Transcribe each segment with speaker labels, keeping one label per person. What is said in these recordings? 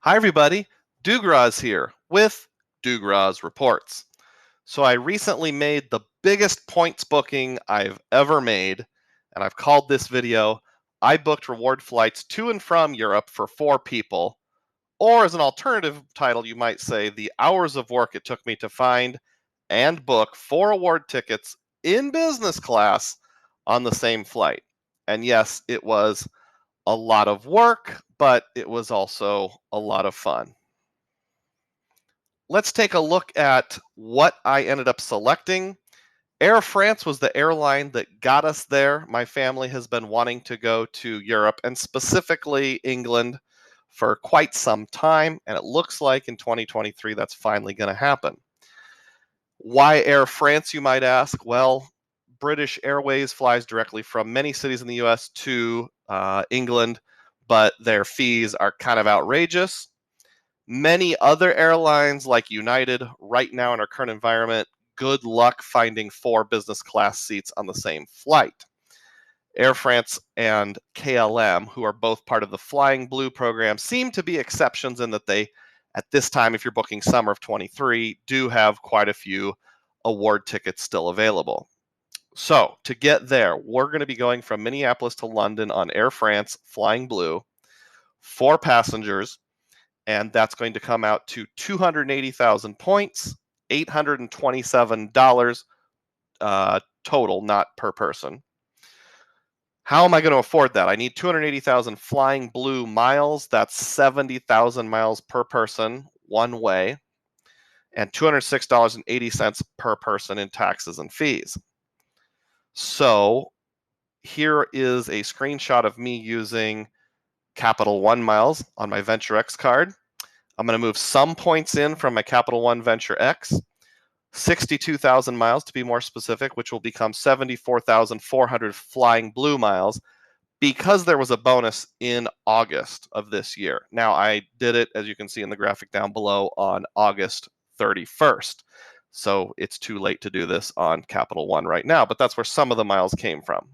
Speaker 1: Hi, everybody. Dugraz here with Dugraz Reports. So, I recently made the biggest points booking I've ever made, and I've called this video I Booked Reward Flights to and from Europe for 4 people, or as an alternative title, you might say, the hours of work it took me to find and book 4 award tickets in business class on the same flight. And yes, it was a lot of work, but it was also a lot of fun. Let's take a look at what I ended up selecting. Air France was the airline that got us there. My family has been wanting to go to Europe and specifically England for quite some time, and it looks like in 2023 that's finally going to happen. Why Air France, you might ask? Well, British Airways flies directly from many cities in the US to England, but their fees are kind of outrageous. Many other airlines like United, right now in our current environment, good luck finding 4 business class seats on the same flight. Air France and KLM, who are both part of the Flying Blue program, seem to be exceptions in that they, at this time, if you're booking summer of 23, do have quite a few award tickets still available. So to get there, we're going to be going from Minneapolis to London on Air France Flying Blue, 4 passengers, and that's going to come out to 280,000 points, $827 total, not per person. How am I going to afford that? I need 280,000 Flying Blue miles. That's 70,000 miles per person one way, and $206.80 per person in taxes and fees. So here is a screenshot of me using Capital One miles on my Venture X card. I'm going to move some points in from my Capital One Venture X, 62,000 miles to be more specific, which will become 74,400 Flying Blue miles because there was a bonus in August of this year. Now, I did it, as you can see in the graphic down below, on August 31st. So it's too late to do this on Capital One right now, but that's where some of the miles came from.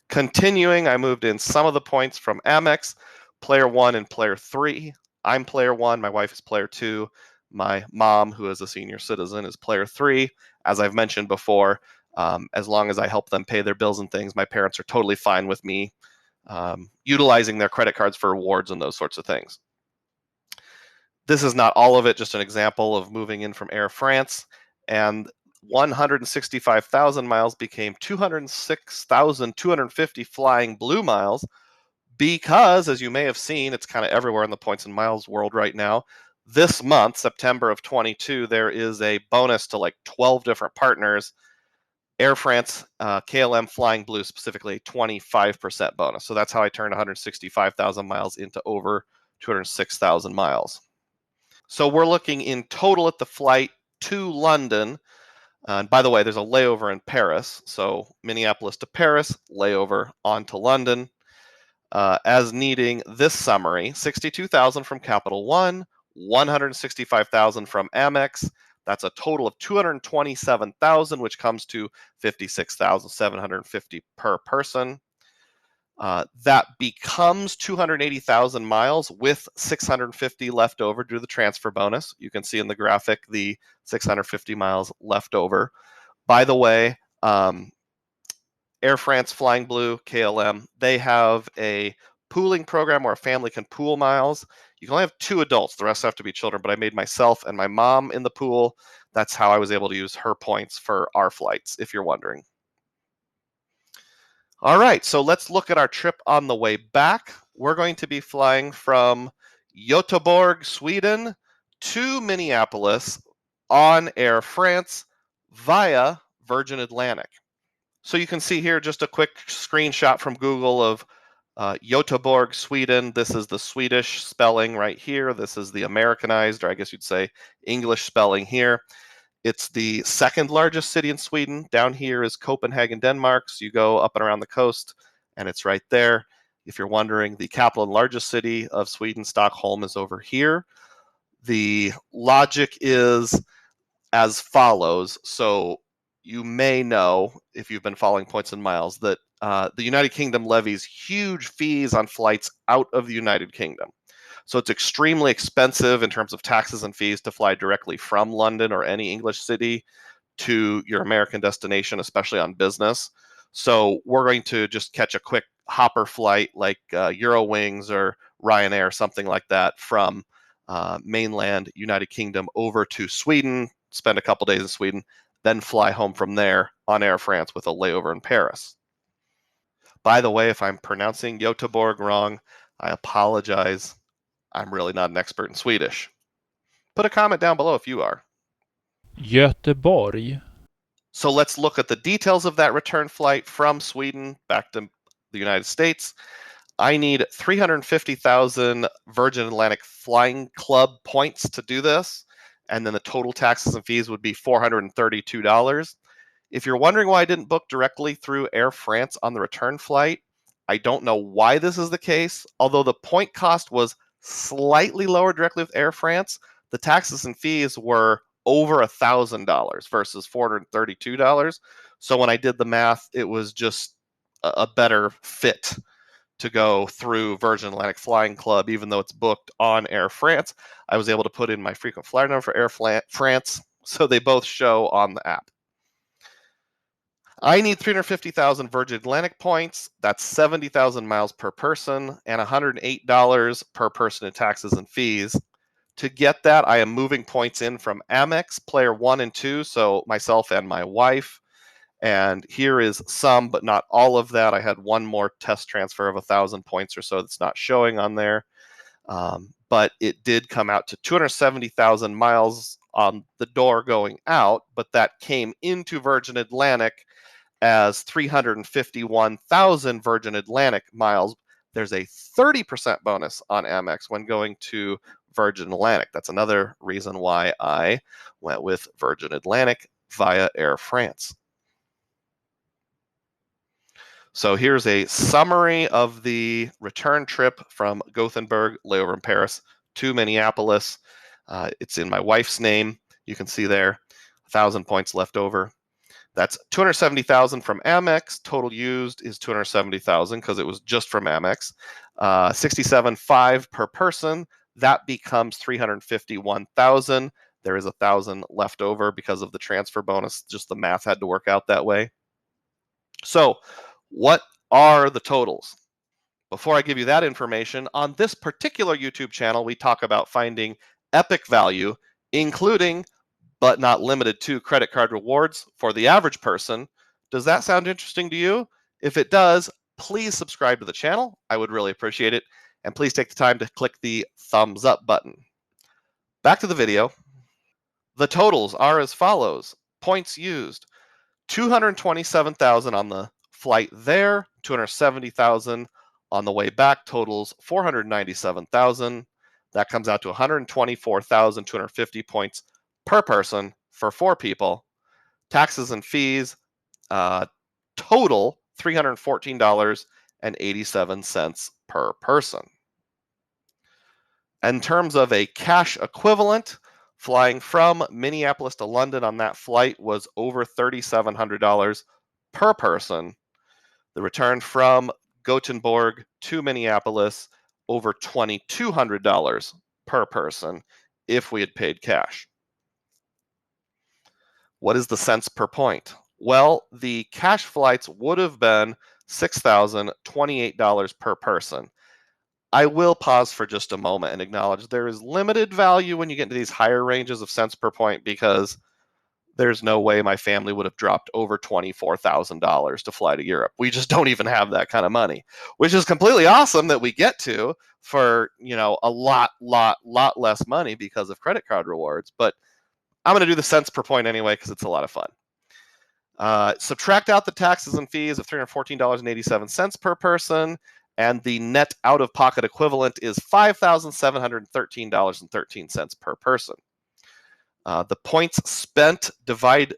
Speaker 1: Continuing, I moved in some of the points from Amex, Player 1 and Player 3. I'm Player 1, my wife is Player 2. My mom, who is a senior citizen, is Player 3. As I've mentioned before, as long as I help them pay their bills and things, my parents are totally fine with me utilizing their credit cards for rewards and those sorts of things. This is not all of it, just an example of moving in from Air France. And 165,000 miles became 206,250 Flying Blue miles because, as you may have seen, it's kind of everywhere in the points and miles world right now. This month, September of 22, there is a bonus to like 12 different partners. Air France, KLM Flying Blue specifically, 25% bonus. So that's how I turned 165,000 miles into over 206,000 miles. So we're looking in total at the flight to London. And by the way, there's a layover in Paris. So Minneapolis to Paris, layover on to London. As needing this summary, 62,000 from Capital One, 165,000 from Amex. That's a total of 227,000, which comes to 56,750 per person. That becomes 280,000 miles with 650 left over due to the transfer bonus. You can see in the graphic the 650 miles left over. By the way, Air France, Flying Blue, KLM, they have a pooling program where a family can pool miles. You can only have 2 adults. The rest have to be children, but I made myself and my mom in the pool. That's how I was able to use her points for our flights, if you're wondering. All right, so let's look at our trip on the way back. We're going to be flying from Göteborg, Sweden to Minneapolis on Air France via Virgin Atlantic. So you can see here just a quick screenshot from Google of Göteborg, Sweden. This is the Swedish spelling right here. This is the Americanized, or I guess you'd say English spelling here. It's the second largest city in Sweden. Down here is Copenhagen, Denmark. So you go up and around the coast, and it's right there. If you're wondering, the capital and largest city of Sweden, Stockholm, is over here. The logic is as follows. So you may know, if you've been following Points and Miles, that the United Kingdom levies huge fees on flights out of the United Kingdom. So it's extremely expensive in terms of taxes and fees to fly directly from London or any English city to your American destination, especially on business. So we're going to just catch a quick hopper flight like Eurowings or Ryanair, something like that, from mainland United Kingdom over to Sweden, spend a couple days in Sweden, then fly home from there on Air France with a layover in Paris. By the way, if I'm pronouncing Göteborg wrong, I apologize. I'm really not an expert in Swedish. Put a comment down below if you are.
Speaker 2: Göteborg.
Speaker 1: So let's look at the details of that return flight from Sweden back to the United States. I need 350,000 Virgin Atlantic Flying Club points to do this, and then the total taxes and fees would be $432. If you're wondering why I didn't book directly through Air France on the return flight, I don't know why this is the case. Although the point cost was slightly lower directly with Air France, the taxes and fees were over $1,000 versus $432. So when I did the math, it was just a better fit to go through Virgin Atlantic Flying Club, even though it's booked on Air France. I was able to put in my frequent flyer number for Air France, so they both show on the app. I need 350,000 Virgin Atlantic points. That's 70,000 miles per person and $108 per person in taxes and fees. To get that, I am moving points in from Amex, player 1 and 2, so myself and my wife. And here is some, but not all of that. I had one more test transfer of 1,000 points or so that's not showing on there. But it did come out to 270,000 miles on the door going out, but that came into Virgin Atlantic as 351,000 Virgin Atlantic miles. There's a 30% bonus on Amex when going to Virgin Atlantic. That's another reason why I went with Virgin Atlantic via Air France. So here's a summary of the return trip from Gothenburg, layover in Paris, to Minneapolis. It's in my wife's name. You can see there, 1,000 points left over. That's 270,000 from Amex. Total used is 270,000 because it was just from Amex. 67.5 per person. That becomes 351,000. There is 1,000 left over because of the transfer bonus. Just the math had to work out that way. So what are the totals? Before I give you that information, on this particular YouTube channel, we talk about finding epic value, including but not limited to credit card rewards for the average person. Does that sound interesting to you? If it does, please subscribe to the channel. I would really appreciate it. And please take the time to click the thumbs up button. Back to the video. The totals are as follows. Points used, 227,000 on the flight there, 270,000 on the way back, totals 497,000. That comes out to 124,250 points per person for 4 people. Taxes and fees total $314.87 per person. In terms of a cash equivalent, flying from Minneapolis to London on that flight was over $3,700 per person. The return from Gothenburg to Minneapolis, over $2,200 per person if we had paid cash. What is the cents per point? Well, the cash flights would have been $6,028 per person. I will pause for just a moment and acknowledge there is limited value when you get into these higher ranges of cents per point, because there's no way my family would have dropped over $24,000 to fly to Europe. We just don't even have that kind of money, which is completely awesome that we get to for, a lot less money because of credit card rewards. But I'm going to do the cents per point anyway because it's a lot of fun. Subtract out the taxes and fees of $314.87 per person, and the net out-of-pocket equivalent is $5,713.13 per person. The points spent, divide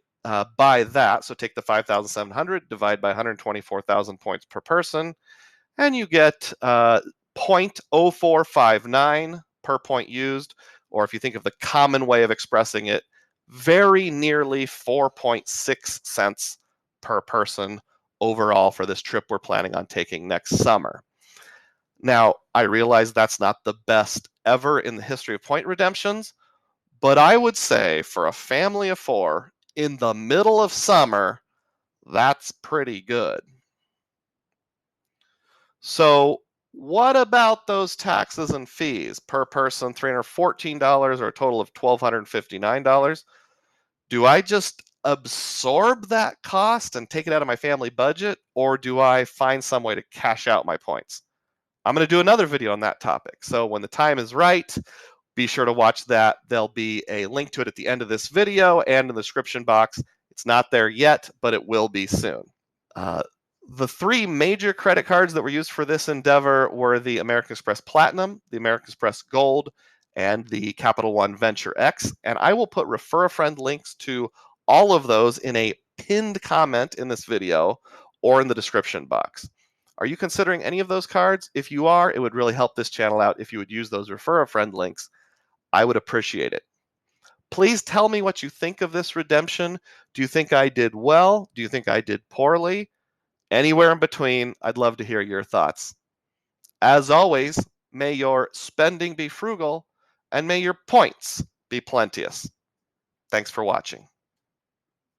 Speaker 1: by that. So take the 5,700, divide by 124,000 points per person, and you get 0.0459 per point used, or if you think of the common way of expressing it, very nearly 4.6 cents per person overall for this trip we're planning on taking next summer. Now, I realize that's not the best ever in the history of point redemptions, but I would say for a family of 4 in the middle of summer, that's pretty good. So, what about those taxes and fees per person, $314 or a total of $1,259? Do I just absorb that cost and take it out of my family budget, or do I find some way to cash out my points? I'm going to do another video on that topic. So when the time is right, be sure to watch that. There'll be a link to it at the end of this video and in the description box. It's not there yet, but it will be soon. Uh, the 3 major credit cards that were used for this endeavor were the American Express Platinum, the American Express Gold, and the Capital One Venture X. And I will put refer a friend links to all of those in a pinned comment in this video or in the description box. Are you considering any of those cards? If you are, it would really help this channel out if you would use those refer a friend links. I would appreciate it. Please tell me what you think of this redemption. Do you think I did well? Do you think I did poorly? Anywhere in between, I'd love to hear your thoughts. As always, may your spending be frugal and may your points be plenteous. Thanks for watching.